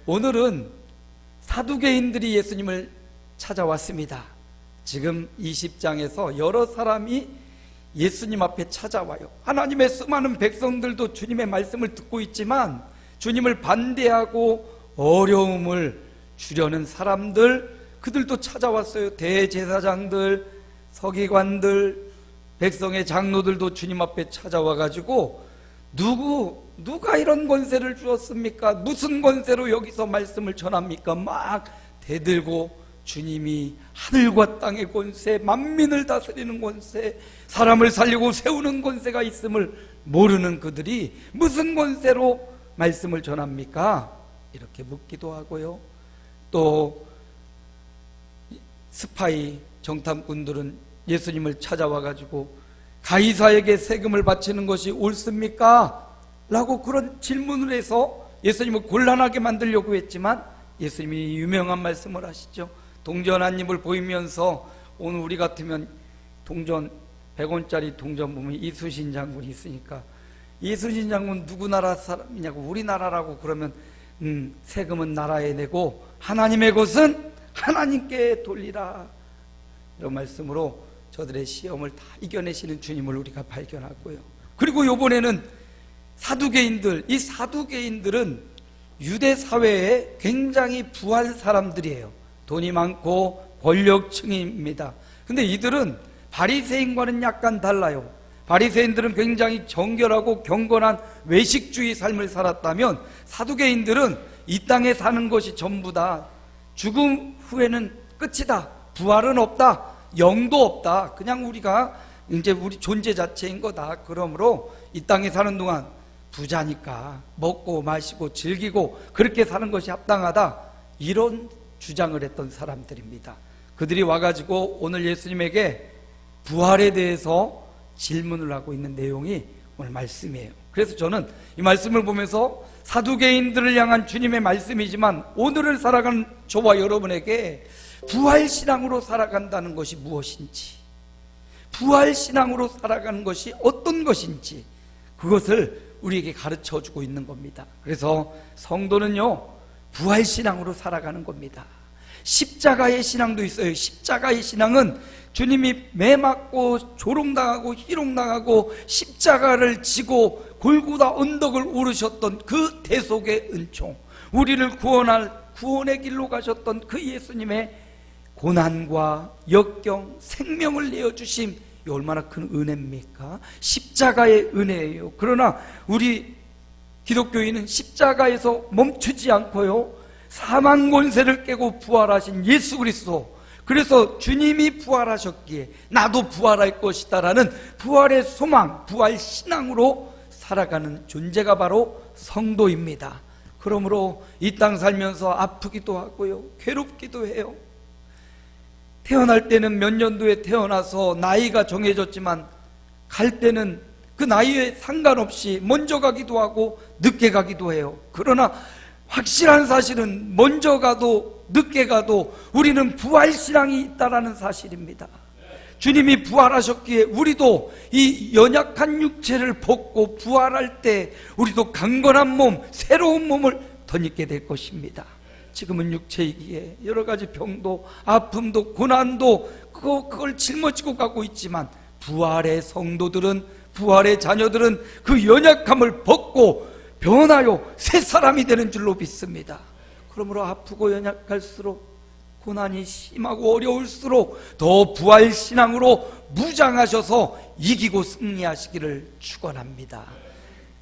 오늘은 사두개인들이 예수님을 찾아왔습니다. 지금 20장에서 여러 사람이 예수님 앞에 찾아와요. 하나님의 수많은 백성들도 주님의 말씀을 듣고 있지만 주님을 반대하고 어려움을 주려는 사람들, 그들도 찾아왔어요. 대제사장들, 서기관들, 백성의 장로들도 주님 앞에 찾아와가지고 누가 이런 권세를 주었습니까? 무슨 권세로 여기서 말씀을 전합니까? 막 대들고 주님이 하늘과 땅의 권세, 만민을 다스리는 권세, 사람을 살리고 세우는 권세가 있음을 모르는 그들이 무슨 권세로 말씀을 전합니까? 이렇게 묻기도 하고요. 또 스파이 정탐꾼들은 예수님을 찾아와가지고 가이사에게 세금을 바치는 것이 옳습니까? 라고 그런 질문을 해서 예수님을 곤란하게 만들려고 했지만 예수님이 유명한 말씀을 하시죠. 동전 한 입을 보이면서 오늘 우리 같으면 동전 100원짜리 동전 보면 이순신 장군이 있으니까 이순신 장군 누구 나라 사람이냐고, 우리나라라고 그러면 세금은 나라에 내고 하나님의 것은 하나님께 돌리라, 이런 말씀으로 저들의 시험을 다 이겨내시는 주님을 우리가 발견하고요. 그리고 이번에는 사두개인들, 이 사두개인들은 유대 사회에 굉장히 부한 사람들이에요. 돈이 많고 권력층입니다. 근데 이들은 바리새인과는 약간 달라요. 바리새인들은 굉장히 정결하고 경건한 외식주의 삶을 살았다면 사두개인들은 이 땅에 사는 것이 전부 다 죽음 후에는 끝이다, 부활은 없다, 영도 없다, 그냥 우리가 이제 우리 존재 자체인 거다. 그러므로 이 땅에 사는 동안 부자니까 먹고 마시고 즐기고 그렇게 사는 것이 합당하다, 이런 주장을 했던 사람들입니다. 그들이 와가지고 오늘 예수님에게 부활에 대해서 질문을 하고 있는 내용이 오늘 말씀이에요. 그래서 저는 이 말씀을 보면서 사두개인들을 향한 주님의 말씀이지만 오늘을 살아가는 저와 여러분에게 부활신앙으로 살아간다는 것이 무엇인지, 부활신앙으로 살아가는 것이 어떤 것인지, 그것을 우리에게 가르쳐주고 있는 겁니다. 그래서 성도는요, 부활신앙으로 살아가는 겁니다. 십자가의 신앙도 있어요. 십자가의 신앙은 주님이 매 맞고 조롱당하고 희롱당하고 십자가를 지고 골고다 언덕을 오르셨던 그 대속의 은총, 우리를 구원할 구원의 길로 가셨던 그 예수님의 고난과 역경, 생명을 내어주심, 이 얼마나 큰 은혜입니까? 십자가의 은혜예요. 그러나 우리 기독교인은 십자가에서 멈추지 않고요, 사망 권세를 깨고 부활하신 예수 그리스도, 그래서 주님이 부활하셨기에 나도 부활할 것이다 라는 부활의 소망, 부활 신앙으로 살아가는 존재가 바로 성도입니다. 그러므로 이 땅 살면서 아프기도 하고요, 괴롭기도 해요. 태어날 때는 몇 년도에 태어나서 나이가 정해졌지만 갈 때는 그 나이에 상관없이 먼저 가기도 하고 늦게 가기도 해요. 그러나 확실한 사실은 먼저 가도 늦게 가도 우리는 부활신앙이 있다라는 사실입니다. 주님이 부활하셨기에 우리도 이 연약한 육체를 벗고 부활할 때 우리도 강건한 몸, 새로운 몸을 덧입게 될 것입니다. 지금은 육체이기에 여러 가지 병도 아픔도 고난도 그걸 짊어지고 가고 있지만 부활의 성도들은, 부활의 자녀들은 그 연약함을 벗고 변하여 새 사람이 되는 줄로 믿습니다. 그러므로 아프고 연약할수록, 고난이 심하고 어려울수록 더 부활신앙으로 무장하셔서 이기고 승리하시기를 축원합니다.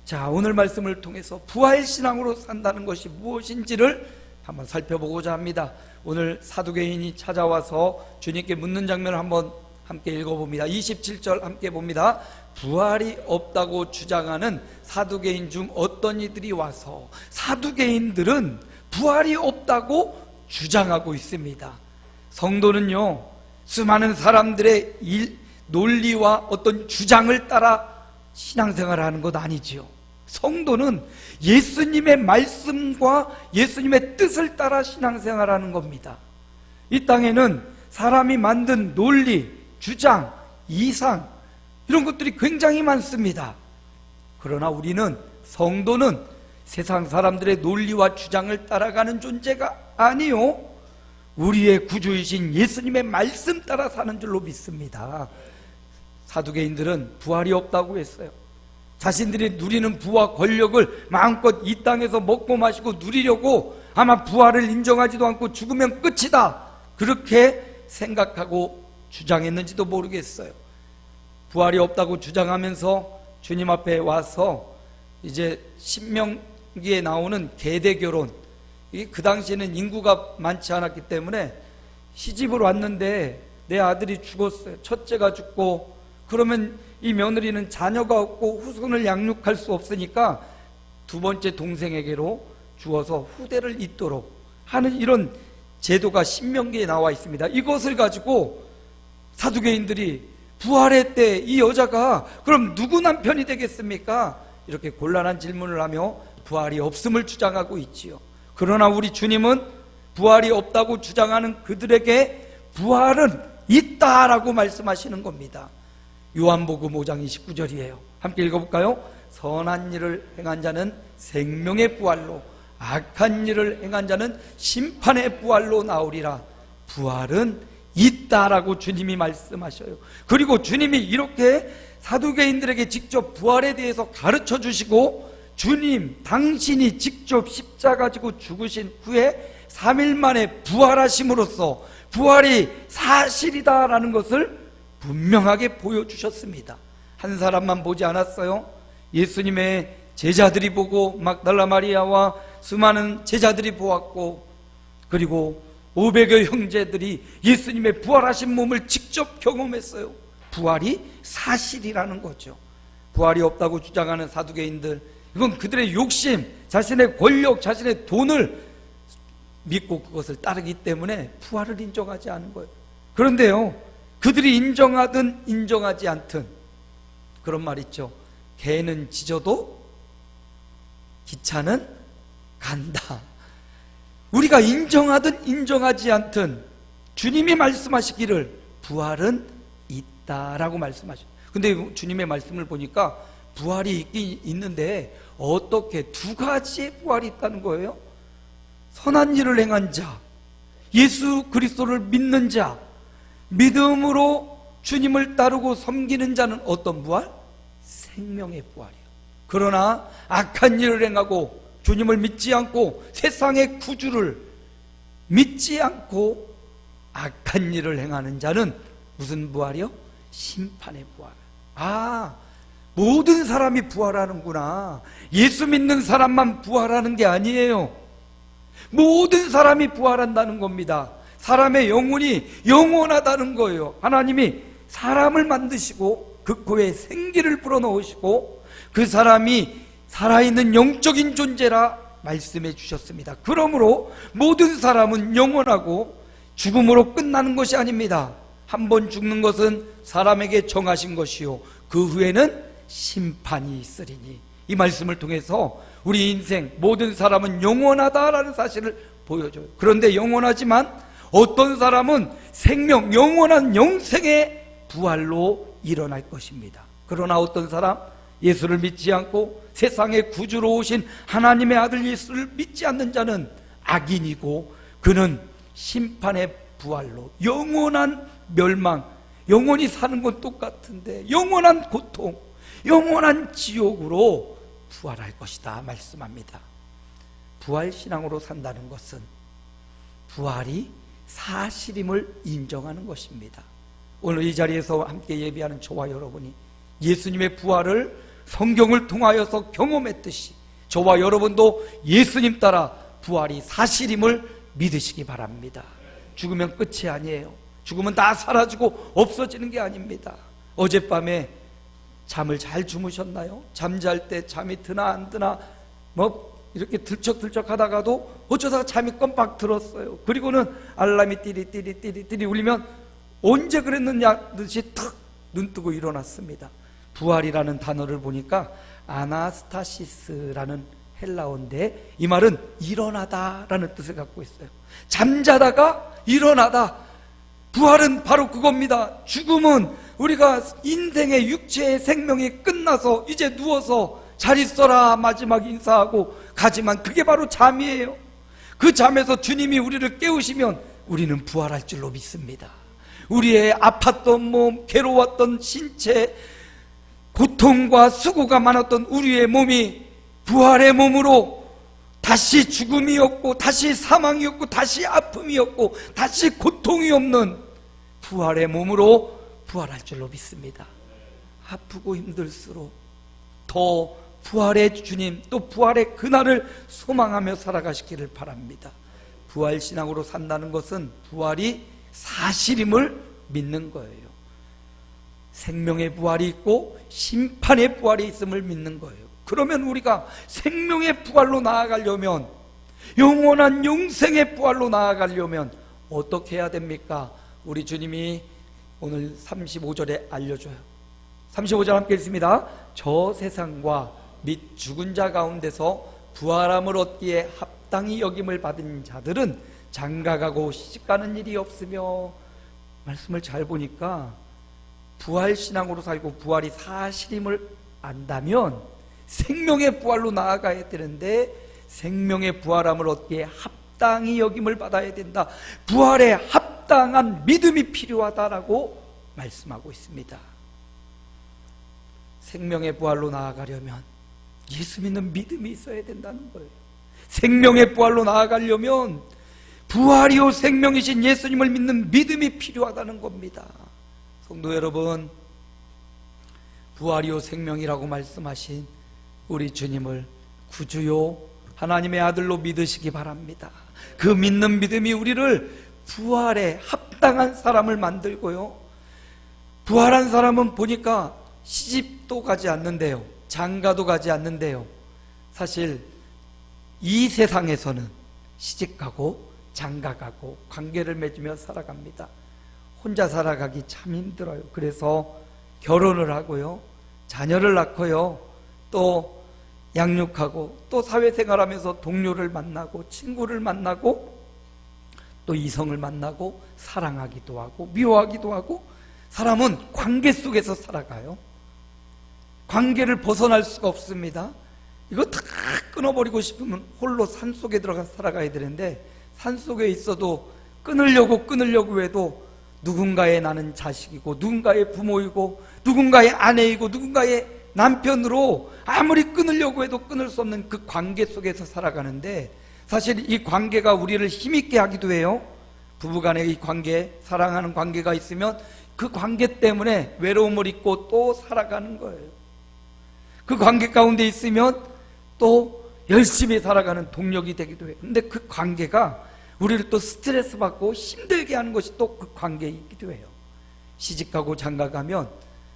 자, 오늘 말씀을 통해서 부활신앙으로 산다는 것이 무엇인지를 한번 살펴보고자 합니다. 오늘 사두개인이 찾아와서 주님께 묻는 장면을 한번 함께 읽어봅니다. 27절 함께 봅니다. 부활이 없다고 주장하는 사두개인 중 어떤 이들이 와서, 사두개인들은 부활이 없다고 주장하고 있습니다. 성도는요, 수많은 사람들의 논리와 어떤 주장을 따라 신앙생활을 하는 것 아니지요. 성도는 예수님의 말씀과 예수님의 뜻을 따라 신앙생활하는 겁니다. 이 땅에는 사람이 만든 논리, 주장, 이상, 이런 것들이 굉장히 많습니다. 그러나 우리는, 성도는 세상 사람들의 논리와 주장을 따라가는 존재가 아니요, 우리의 구주이신 예수님의 말씀 따라 사는 줄로 믿습니다. 사두개인들은 부활이 없다고 했어요. 자신들이 누리는 부와 권력을 마음껏 이 땅에서 먹고 마시고 누리려고 아마 부활을 인정하지도 않고 죽으면 끝이다, 그렇게 생각하고 주장했는지도 모르겠어요. 부활이 없다고 주장하면서 주님 앞에 와서 이제 신명기에 나오는 계대결혼, 그 당시에는 인구가 많지 않았기 때문에 시집을 왔는데 내 아들이 죽었어요. 첫째가 죽고, 그러면 이 며느리는 자녀가 없고 후손을 양육할 수 없으니까 두 번째 동생에게로 주어서 후대를 잇도록 하는 이런 제도가 신명기에 나와 있습니다. 이것을 가지고 사두개인들이 부활의 때 이 여자가 그럼 누구 남편이 되겠습니까? 이렇게 곤란한 질문을 하며 부활이 없음을 주장하고 있지요. 그러나 우리 주님은 부활이 없다고 주장하는 그들에게 부활은 있다라고 말씀하시는 겁니다. 요한복음 5장 29절이에요. 함께 읽어볼까요? 선한 일을 행한 자는 생명의 부활로, 악한 일을 행한 자는 심판의 부활로 나오리라. 부활은 있다라고 주님이 말씀하셔요. 그리고 주님이 이렇게 사두개인들에게 직접 부활에 대해서 가르쳐 주시고, 주님 당신이 직접 십자가 지고 죽으신 후에 3일 만에 부활하심으로써 부활이 사실이다라는 것을 분명하게 보여주셨습니다. 한 사람만 보지 않았어요. 예수님의 제자들이 보고, 막달라 마리아와 수많은 제자들이 보았고, 그리고 500여 형제들이 예수님의 부활하신 몸을 직접 경험했어요. 부활이 사실이라는 거죠. 부활이 없다고 주장하는 사두개인들, 이건 그들의 욕심, 자신의 권력, 자신의 돈을 믿고 그것을 따르기 때문에 부활을 인정하지 않은 거예요. 그런데요, 그들이 인정하든 인정하지 않든, 그런 말 있죠. 개는 짖어도 기차는 간다. 우리가 인정하든 인정하지 않든 주님이 말씀하시기를 부활은 있다라고 말씀하셔요. 근데 주님의 말씀을 보니까 부활이 있긴 있는데 어떻게 두 가지의 부활이 있다는 거예요. 선한 일을 행한 자, 예수 그리스도를 믿는 자, 믿음으로 주님을 따르고 섬기는 자는 어떤 부활? 생명의 부활이에요. 그러나 악한 일을 행하고 주님을 믿지 않고 세상의 구주를 믿지 않고 악한 일을 행하는 자는 무슨 부활이요? 심판의 부활. 아, 모든 사람이 부활하는구나. 예수 믿는 사람만 부활하는 게 아니에요. 모든 사람이 부활한다는 겁니다. 사람의 영혼이 영원하다는 거예요. 하나님이 사람을 만드시고 그 코에 생기를 불어넣으시고 그 사람이 살아있는 영적인 존재라 말씀해 주셨습니다. 그러므로 모든 사람은 영원하고 죽음으로 끝나는 것이 아닙니다. 한 번 죽는 것은 사람에게 정하신 것이요 그 후에는 심판이 있으리니, 이 말씀을 통해서 우리 인생 모든 사람은 영원하다라는 사실을 보여줘요. 그런데 영원하지만 어떤 사람은 생명, 영원한 영생의 부활로 일어날 것입니다. 그러나 어떤 사람, 예수를 믿지 않고 세상의 구주로 오신 하나님의 아들 예수를 믿지 않는 자는 악인이고 그는 심판의 부활로 영원한 멸망, 영원히 사는 건 똑같은데 영원한 고통, 영원한 지옥으로 부활할 것이다 말씀합니다. 부활신앙으로 산다는 것은 부활이 사실임을 인정하는 것입니다. 오늘 이 자리에서 함께 예배하는 저와 여러분이 예수님의 부활을 성경을 통하여서 경험했듯이 저와 여러분도 예수님 따라 부활이 사실임을 믿으시기 바랍니다. 죽으면 끝이 아니에요. 죽으면 다 사라지고 없어지는 게 아닙니다. 어젯밤에 잠을 잘 주무셨나요? 잠잘 때 잠이 드나 안 드나 이렇게 들쩍들쩍 하다가도 어쩌다가 잠이 껌빡 들었어요. 그리고는 알람이 띠리 울리면 언제 그랬느냐 듯이 탁 눈 뜨고 일어났습니다. 부활이라는 단어를 보니까 아나스타시스라는 헬라어인데 이 말은 일어나다라는 뜻을 갖고 있어요. 잠자다가 일어나다. 부활은 바로 그겁니다. 죽음은 우리가 인생의 육체의 생명이 끝나서 이제 누워서 잘 있어라 마지막 인사하고 가지만 그게 바로 잠이에요. 그 잠에서 주님이 우리를 깨우시면 우리는 부활할 줄로 믿습니다. 우리의 아팠던 몸, 괴로웠던 신체, 고통과 수고가 많았던 우리의 몸이 부활의 몸으로 다시 죽음이 없고 다시 사망이 없고 다시 아픔이 없고 다시 고통이 없는 부활의 몸으로 부활할 줄로 믿습니다. 아프고 힘들수록 더 부활의 주님, 또 부활의 그날을 소망하며 살아가시기를 바랍니다. 부활신앙으로 산다는 것은 부활이 사실임을 믿는 거예요. 생명의 부활이 있고 심판의 부활이 있음을 믿는 거예요. 그러면 우리가 생명의 부활로 나아가려면, 영원한 영생의 부활로 나아가려면 어떻게 해야 됩니까? 우리 주님이 오늘 35절에 알려줘요. 35절 함께 읽습니다. 저 세상과 및 죽은 자 가운데서 부활함을 얻기에 합당히 여김을 받은 자들은 장가가고 시집가는 일이 없으며, 말씀을 잘 보니까 부활신앙으로 살고 부활이 사실임을 안다면 생명의 부활로 나아가야 되는데, 생명의 부활함을 얻기에 합당히 여김을 받아야 된다. 부활에 합당한 믿음이 필요하다라고 말씀하고 있습니다. 생명의 부활로 나아가려면 예수 믿는 믿음이 있어야 된다는 거예요. 생명의 부활로 나아가려면 부활이요 생명이신 예수님을 믿는 믿음이 필요하다는 겁니다. 성도 여러분, 부활이요 생명이라고 말씀하신 우리 주님을 구주요 하나님의 아들로 믿으시기 바랍니다. 그 믿는 믿음이 우리를 부활에 합당한 사람을 만들고요, 부활한 사람은 보니까 시집도 가지 않는데요, 장가도 가지 않는데요, 사실 이 세상에서는 시집가고 장가가고 관계를 맺으며 살아갑니다. 혼자 살아가기 참 힘들어요. 그래서 결혼을 하고요, 자녀를 낳고요, 또 양육하고, 또 사회생활하면서 동료를 만나고 친구를 만나고 또 이성을 만나고 사랑하기도 하고 미워하기도 하고, 사람은 관계 속에서 살아가요. 관계를 벗어날 수가 없습니다. 이거 다 끊어버리고 싶으면 홀로 산속에 들어가 살아가야 되는데, 산속에 있어도 끊으려고 해도 누군가의 나는 자식이고 누군가의 부모이고 누군가의 아내이고 누군가의 남편으로 아무리 끊으려고 해도 끊을 수 없는 그 관계 속에서 살아가는데, 사실 이 관계가 우리를 힘있게 하기도 해요. 부부간의 이 관계, 사랑하는 관계가 있으면 그 관계 때문에 외로움을 잊고 또 살아가는 거예요. 그 관계 가운데 있으면 또 열심히 살아가는 동력이 되기도 해요. 근데 그 관계가 우리를 또 스트레스 받고 힘들게 하는 것이 또 그 관계이기도 해요. 시집가고 장가가면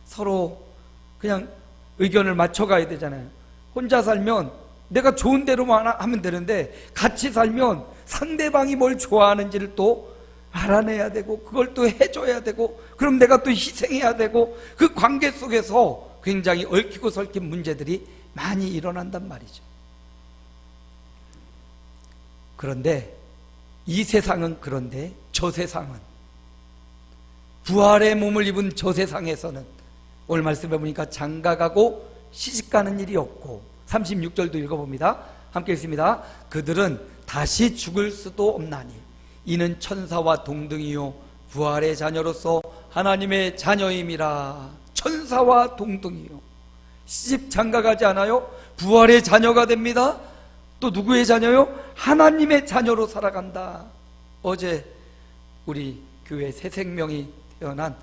서로 그냥 의견을 맞춰가야 되잖아요. 혼자 살면 내가 좋은 대로만 하면 되는데, 같이 살면 상대방이 뭘 좋아하는지를 또 알아내야 되고 그걸 또 해줘야 되고, 그럼 내가 또 희생해야 되고, 그 관계 속에서 굉장히 얽히고 설킨 문제들이 많이 일어난단 말이죠. 그런데 이 세상은, 그런데 저 세상은, 부활의 몸을 입은 저 세상에서는 오늘 말씀해 보니까 장가가고 시집가는 일이 없고, 36절도 읽어봅니다. 함께 읽습니다. 그들은 다시 죽을 수도 없나니 이는 천사와 동등이요 부활의 자녀로서 하나님의 자녀임이라. 천사와 동등이요. 시집 장가가지 않아요? 부활의 자녀가 됩니다. 또 누구의 자녀요? 하나님의 자녀로 살아간다. 어제 우리 교회 새 생명이 태어난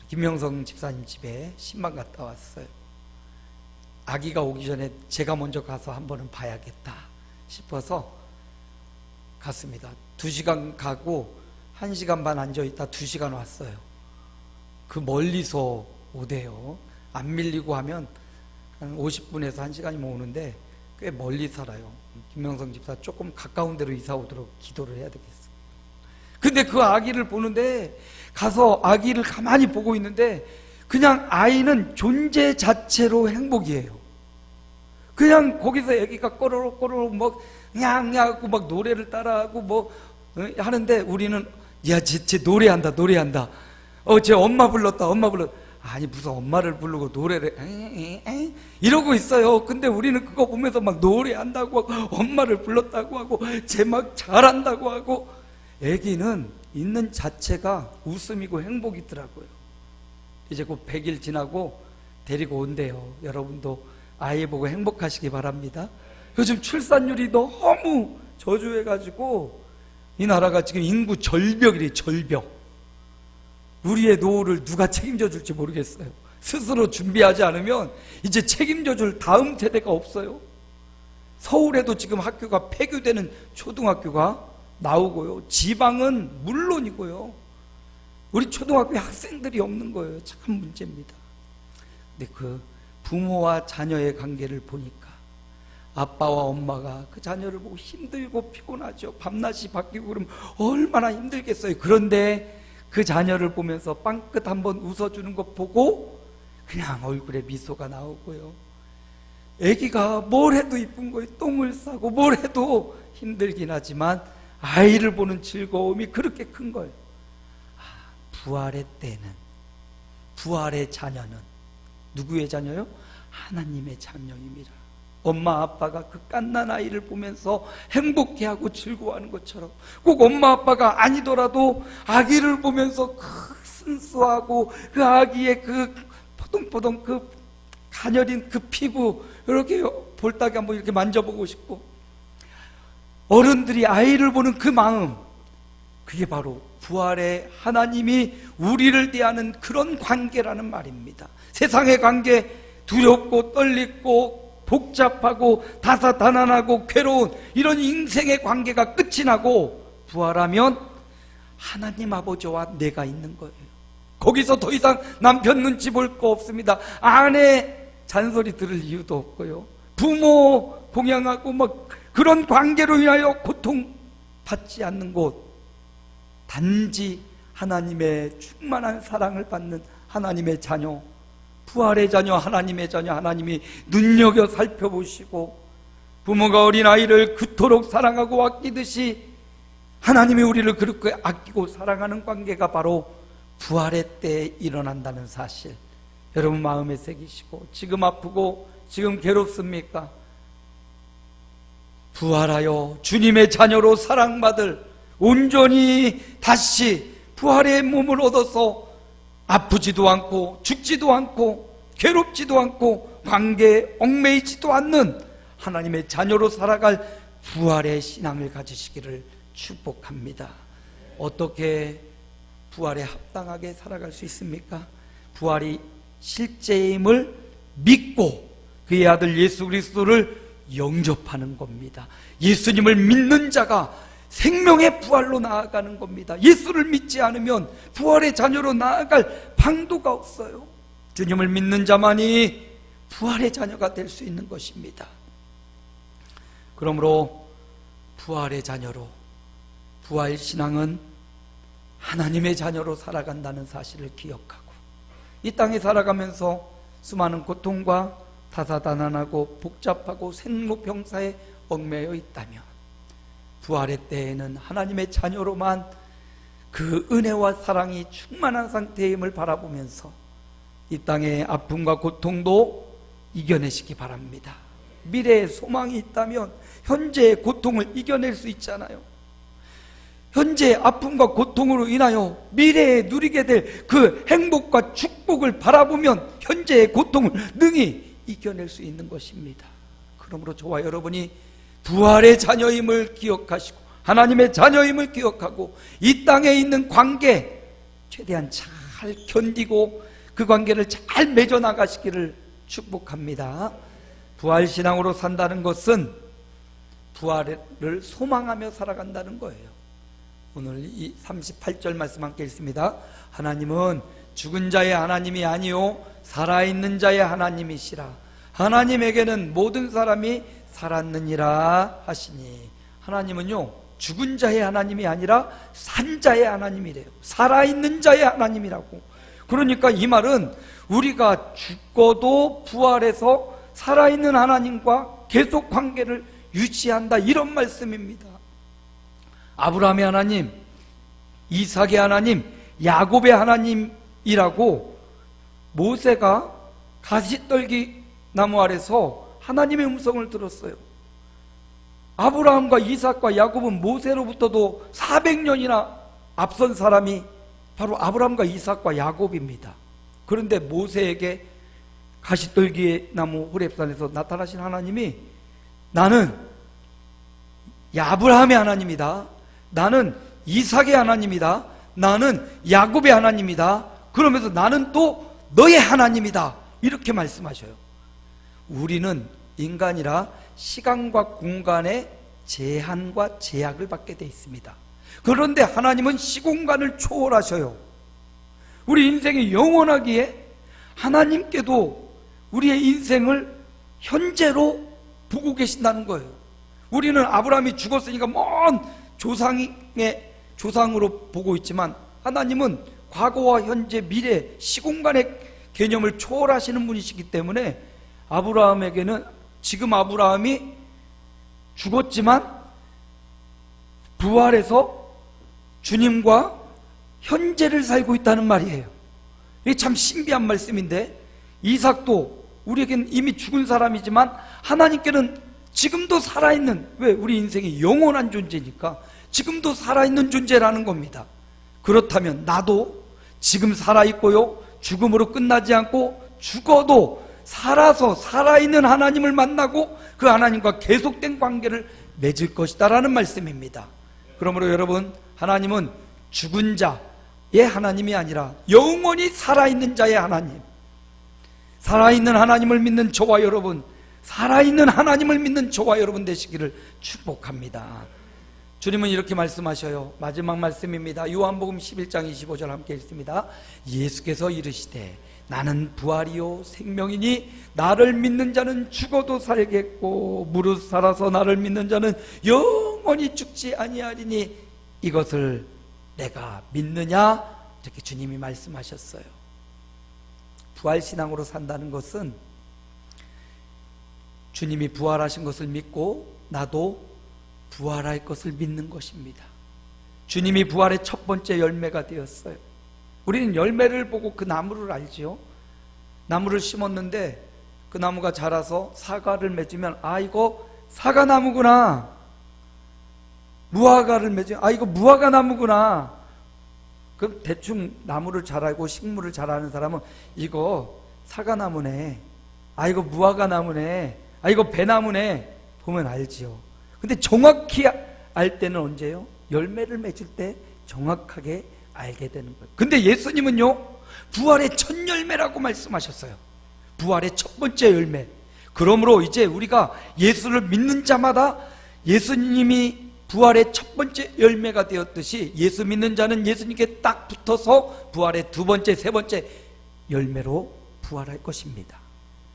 김명성 집사님 집에 신방 갔다 왔어요. 아기가 오기 전에 제가 먼저 가서 한 번은 봐야겠다 싶어서 갔습니다. 2시간 가고 1시간 반 앉아있다 2시간 왔어요. 그 멀리서 오대요. 안 밀리고 하면 한 50분에서 1시간이면 오는데 꽤 멀리 살아요. 김명성 집사 조금 가까운 데로 이사 오도록 기도를 해야 되겠어. 근데 그 아기를 보는데, 가서 아기를 가만히 보고 있는데 그냥 아이는 존재 자체로 행복이에요. 그냥 거기서 애기가 꼬르륵꼬르륵 뭐 냥냥하고 막 노래를 따라하고 뭐 하는데, 우리는 야, 쟤 노래한다. 쟤 엄마 불렀다. 아니 무슨 엄마를 부르고 노래를 이러고 있어요. 근데 우리는 그거 보면서 막 노래한다고 하고 엄마를 불렀다고 하고 쟤 막 잘한다고 하고, 애기는 있는 자체가 웃음이고 행복이더라고요. 이제 곧 100일 지나고 데리고 온대요. 여러분도 아이 보고 행복하시기 바랍니다. 요즘 출산율이 너무 저조해가지고 이 나라가 지금 인구 절벽이래. 절벽. 우리의 노후를 누가 책임져 줄지 모르겠어요. 스스로 준비하지 않으면 이제 책임져 줄 다음 세대가 없어요. 서울에도 지금 학교가 폐교되는 초등학교가 나오고요. 지방은 물론이고요. 우리 초등학교에 학생들이 없는 거예요. 참 문제입니다. 근데 그 부모와 자녀의 관계를 보니까 아빠와 엄마가 그 자녀를 보고 힘들고 피곤하죠. 밤낮이 바뀌고 그러면 얼마나 힘들겠어요. 그런데 그 자녀를 보면서 빵긋 한번 웃어주는 것 보고 그냥 얼굴에 미소가 나오고요. 애기가 뭘 해도 이쁜 거예요. 똥을 싸고 뭘 해도 힘들긴 하지만 아이를 보는 즐거움이 그렇게 큰 거예요. 부활의 때는, 부활의 자녀는 누구의 자녀요? 하나님의 자녀입니다. 엄마 아빠가 그 갓난 아이를 보면서 행복해하고 즐거워하는 것처럼 꼭 엄마 아빠가 아니더라도 아기를 보면서 순수하고 그 아기의 그 포동포동 그 가녀린 그 피부 이렇게 볼따기 한번 이렇게 만져보고 싶고, 어른들이 아이를 보는 그 마음, 그게 바로 부활의 하나님이 우리를 대하는 그런 관계라는 말입니다. 세상의 관계, 두렵고 떨리고 복잡하고 다사다난하고 괴로운 이런 인생의 관계가 끝이 나고 부활하면 하나님 아버지와 내가 있는 거예요. 거기서 더 이상 남편 눈치 볼 거 없습니다. 아내 잔소리 들을 이유도 없고요. 부모 공양하고 막 그런 관계로 인하여 고통받지 않는 곳, 단지 하나님의 충만한 사랑을 받는 하나님의 자녀, 부활의 자녀, 하나님의 자녀, 하나님이 눈여겨 살펴보시고 부모가 어린아이를 그토록 사랑하고 아끼듯이 하나님이 우리를 그렇게 아끼고 사랑하는 관계가 바로 부활의 때에 일어난다는 사실, 여러분 마음에 새기시고, 지금 아프고 지금 괴롭습니까? 부활하여 주님의 자녀로 사랑받을, 온전히 다시 부활의 몸을 얻어서 아프지도 않고 죽지도 않고 괴롭지도 않고 관계에 얽매이지도 않는 하나님의 자녀로 살아갈 부활의 신앙을 가지시기를 축복합니다. 어떻게 부활에 합당하게 살아갈 수 있습니까? 부활이 실제임을 믿고 그의 아들 예수 그리스도를 영접하는 겁니다. 예수님을 믿는 자가 생명의 부활로 나아가는 겁니다. 예수를 믿지 않으면 부활의 자녀로 나아갈 방도가 없어요. 주님을 믿는 자만이 부활의 자녀가 될 수 있는 것입니다. 그러므로 부활의 자녀로, 부활신앙은 하나님의 자녀로 살아간다는 사실을 기억하고, 이 땅에 살아가면서 수많은 고통과 다사다난하고 복잡하고 생로병사에 얽매여 있다면 부활의 때에는 하나님의 자녀로만 그 은혜와 사랑이 충만한 상태임을 바라보면서 이 땅의 아픔과 고통도 이겨내시기 바랍니다. 미래에 소망이 있다면 현재의 고통을 이겨낼 수 있잖아요. 현재의 아픔과 고통으로 인하여 미래에 누리게 될 그 행복과 축복을 바라보면 현재의 고통을 능히 이겨낼 수 있는 것입니다. 그러므로 저와 여러분이 부활의 자녀임을 기억하시고 하나님의 자녀임을 기억하고 이 땅에 있는 관계 최대한 잘 견디고 그 관계를 잘 맺어 나가시기를 축복합니다. 부활신앙으로 산다는 것은 부활을 소망하며 살아간다는 거예요. 오늘 이 38절 말씀 함께 읽습니다. 하나님은 죽은 자의 하나님이 아니요 살아있는 자의 하나님이시라. 하나님에게는 모든 사람이 살았느니라 하시니, 하나님은요 죽은 자의 하나님이 아니라 산 자의 하나님이래요. 살아있는 자의 하나님이라고. 그러니까 이 말은 우리가 죽고도 부활해서 살아있는 하나님과 계속 관계를 유지한다, 이런 말씀입니다. 아브라함의 하나님, 이삭의 하나님, 야곱의 하나님이라고 모세가 가시떨기 나무 아래서 하나님의 음성을 들었어요. 아브라함과 이삭과 야곱은 모세로부터도 400년이나 앞선 사람이 바로 아브라함과 이삭과 야곱입니다. 그런데 모세에게 가시떨기 나무 호렙산에서 나타나신 하나님이 나는 아브라함의 하나님이다, 나는 이삭의 하나님이다, 나는 야곱의 하나님이다, 그러면서 나는 또 너의 하나님이다, 이렇게 말씀하셔요. 우리는 인간이라 시간과 공간의 제한과 제약을 받게 되어 있습니다. 그런데 하나님은 시공간을 초월하셔요. 우리 인생이 영원하기에 하나님께도 우리의 인생을 현재로 보고 계신다는 거예요. 우리는 아브라함이 죽었으니까 먼 조상으로 보고 있지만 하나님은 과거와 현재, 미래, 시공간의 개념을 초월하시는 분이시기 때문에 아브라함에게는 지금 아브라함이 죽었지만 부활해서 주님과 현재를 살고 있다는 말이에요. 이게 참 신비한 말씀인데, 이삭도 우리에게는 이미 죽은 사람이지만 하나님께는 지금도 살아있는, 왜? 우리 인생이 영원한 존재니까 지금도 살아있는 존재라는 겁니다. 그렇다면 나도 지금 살아있고요, 죽음으로 끝나지 않고 죽어도 살아서 살아있는 하나님을 만나고 그 하나님과 계속된 관계를 맺을 것이다 라는 말씀입니다. 그러므로 여러분, 하나님은 죽은 자의 하나님이 아니라 영원히 살아있는 자의 하나님, 살아있는 하나님을 믿는 저와 여러분, 살아있는 하나님을 믿는 저와 여러분 되시기를 축복합니다. 주님은 이렇게 말씀하셔요. 마지막 말씀입니다. 요한복음 11장 25절 함께 읽습니다. 예수께서 이르시되 나는 부활이요 생명이니 나를 믿는 자는 죽어도 살겠고 무릇 살아서 나를 믿는 자는 영원히 죽지 아니하리니 이것을 내가 믿느냐? 이렇게 주님이 말씀하셨어요. 부활신앙으로 산다는 것은 주님이 부활하신 것을 믿고 나도 부활할 것을 믿는 것입니다. 주님이 부활의 첫 번째 열매가 되었어요. 우리는 열매를 보고 그 나무를 알지요. 나무를 심었는데 그 나무가 자라서 사과를 맺으면 아, 이거 사과나무구나. 무화과를 맺으면 아, 이거 무화과나무구나. 그럼 대충 나무를 잘 알고 식물을 잘 아는 사람은 이거 사과나무네, 아, 이거 무화과나무네, 아, 이거 배나무네 보면 알지요. 근데 정확히 알 때는 언제요? 열매를 맺을 때 정확하게 알게 되는 거예요. 근데 예수님은요, 부활의 첫 열매라고 말씀하셨어요. 부활의 첫 번째 열매. 그러므로 이제 우리가 예수를 믿는 자마다 예수님이 부활의 첫 번째 열매가 되었듯이 예수 믿는 자는 예수님께 딱 붙어서 부활의 두 번째, 세 번째 열매로 부활할 것입니다.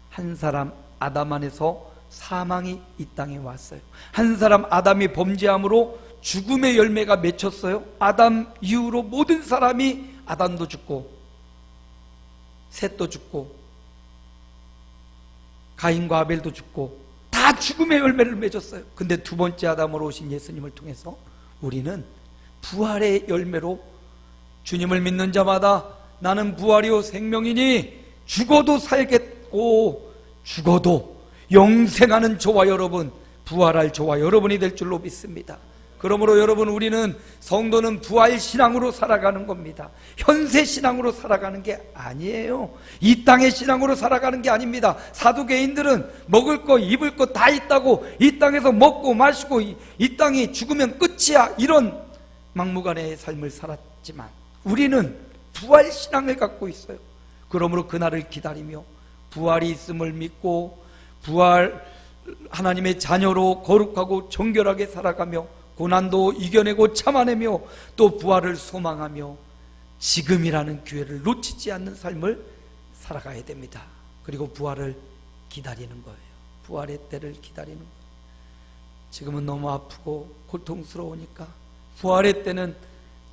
한 사람 아담 안에서 사망이 이 땅에 왔어요. 한 사람 아담이 범죄함으로 죽음의 열매가 맺혔어요. 아담 이후로 모든 사람이, 아담도 죽고 셋도 죽고 가인과 아벨도 죽고 다 죽음의 열매를 맺었어요. 근데 두 번째 아담으로 오신 예수님을 통해서 우리는 부활의 열매로, 주님을 믿는 자마다 나는 부활이요 생명이니 죽어도 살겠고 죽어도 영생하는 저와 여러분, 부활할 저와 여러분이 될 줄로 믿습니다. 그러므로 여러분, 우리는 성도는 부활신앙으로 살아가는 겁니다. 현세신앙으로 살아가는 게 아니에요. 이 땅의 신앙으로 살아가는 게 아닙니다. 사두개인들은 먹을 거 입을 거 다 있다고 이 땅에서 먹고 마시고 이 땅이 죽으면 끝이야, 이런 막무가내의 삶을 살았지만 우리는 부활신앙을 갖고 있어요. 그러므로 그날을 기다리며 부활이 있음을 믿고 부활 하나님의 자녀로 거룩하고 정결하게 살아가며 고난도 이겨내고 참아내며 또 부활을 소망하며 지금이라는 기회를 놓치지 않는 삶을 살아가야 됩니다. 그리고 부활을 기다리는 거예요. 부활의 때를 기다리는 거예요. 지금은 너무 아프고 고통스러우니까 부활의 때는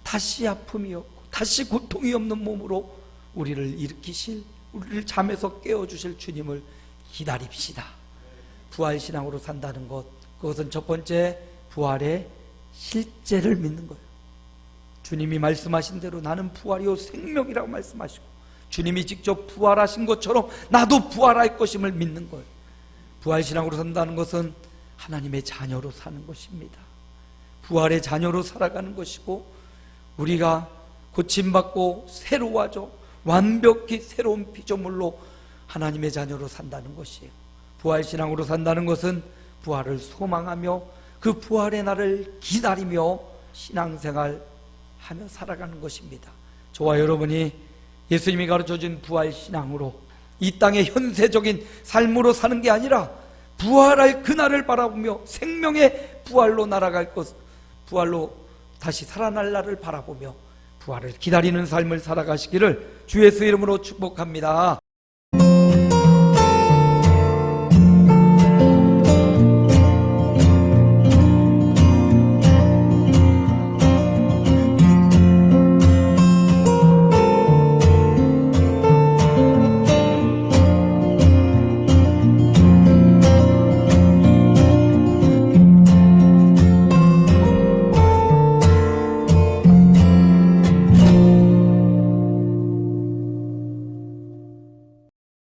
다시 아픔이 없고 다시 고통이 없는 몸으로 우리를 일으키실, 우리를 잠에서 깨워주실 주님을 기다립시다. 부활신앙으로 산다는 것, 그것은 첫 번째 부활의 실제를 믿는 거예요. 주님이 말씀하신 대로 나는 부활이요 생명이라고 말씀하시고 주님이 직접 부활하신 것처럼 나도 부활할 것임을 믿는 거예요. 부활신앙으로 산다는 것은 하나님의 자녀로 사는 것입니다. 부활의 자녀로 살아가는 것이고, 우리가 고침받고 새로워져 완벽히 새로운 피조물로 하나님의 자녀로 산다는 것이에요. 부활신앙으로 산다는 것은 부활을 소망하며 그 부활의 날을 기다리며 신앙생활하며 살아가는 것입니다. 저와 여러분이 예수님이 가르쳐준 부활신앙으로 이 땅의 현세적인 삶으로 사는 게 아니라 부활할 그날을 바라보며 생명의 부활로 날아갈 것, 부활로 다시 살아날 날을 바라보며 부활을 기다리는 삶을 살아가시기를 주 예수 이름으로 축복합니다.